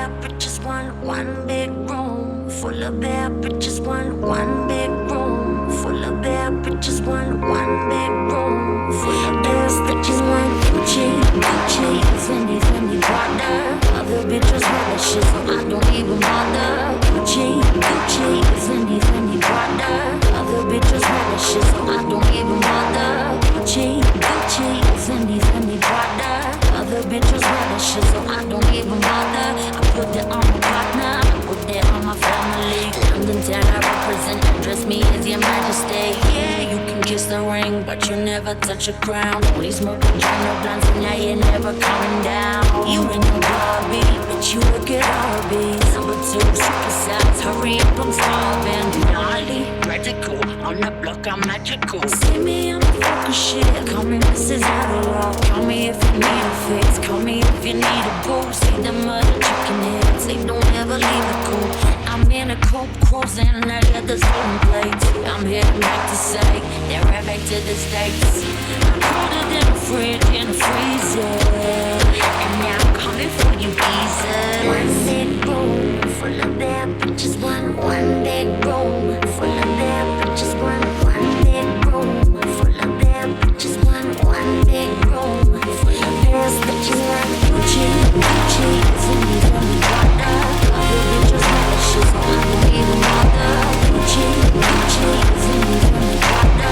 bad bitches want one big room. Full of bad bitches want one big room. Full of bad bitches want one big room. Full of bad bitches want Gucci, Gucci, Fendi, Fendi, Prada. Other bitches want that shit, so I don't even bother. Gucci, Gucci, Fendi, Fendi, Prada. Other bitches want that shit, so I don't even bother. Gucci, Gucci, Fendi, Fendi, Prada. Other bitches want that shit, so I don't even bother. I put that on my partner, I put that on my family. London town I represent, address me as your majesty. Yeah, you can kiss the ring, but you never touch a crown. Only smoking no blunts, and now you're never coming down. You ain't no Barbie, but you look at Arby's. Number 2, super size, hurry up, I'm starving. Gnarly, radical, on the block I'm magical. See me, I'm a fucking shit. Call me Mrs. Adderall. Call me if you need a fix. Call me if you need a boost. See the mother chicken heads, they don't ever leave the coop. I'm in a coupe, cruising, I got the stolen plates. I'm heading back to say, they're right back to the States. I'm colder than a fridge in a freezer, and now I'm coming for you, geezer. One big room, full of bad bitches, one big room, full of bad bitches, one big room, full of bad bitches, one big room, full of bad bitches, one Gucci, Gucci, Fendi, Fendi, Prada. Other bitches want that shit, so I don't even bother. Gucci, Gucci, Fendi, Fendi, Prada.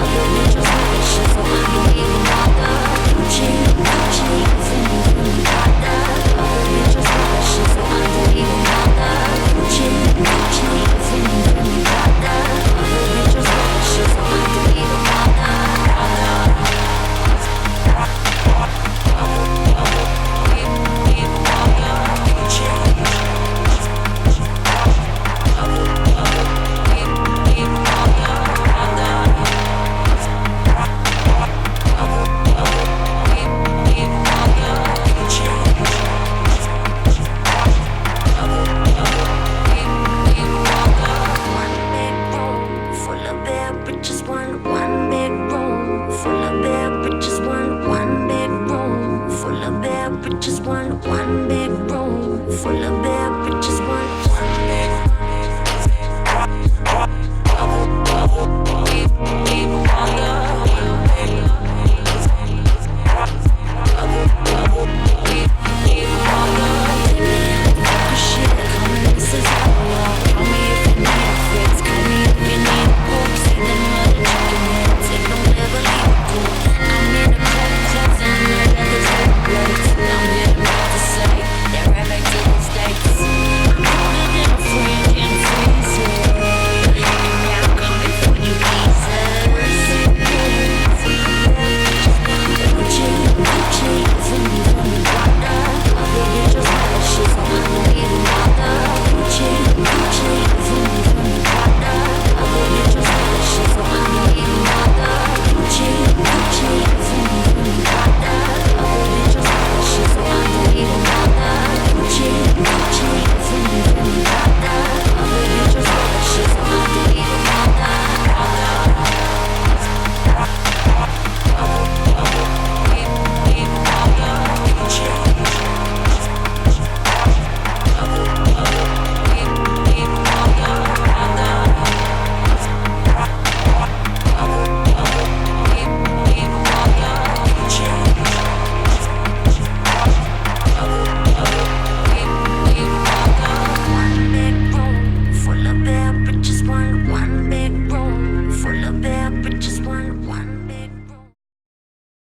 Other bitches want that shit, so I don't even bother. Gucci, Gucci, Fendi, Fendi, Prada. Other bitches want that shit, so I don't even bother. Gucci, Gucci, Fendi, Fendi, Prada. Other bitches want that shit, so I don't even bother. One big room, full of bad bitches, one big room, full of bad bitches, one big room, full of bad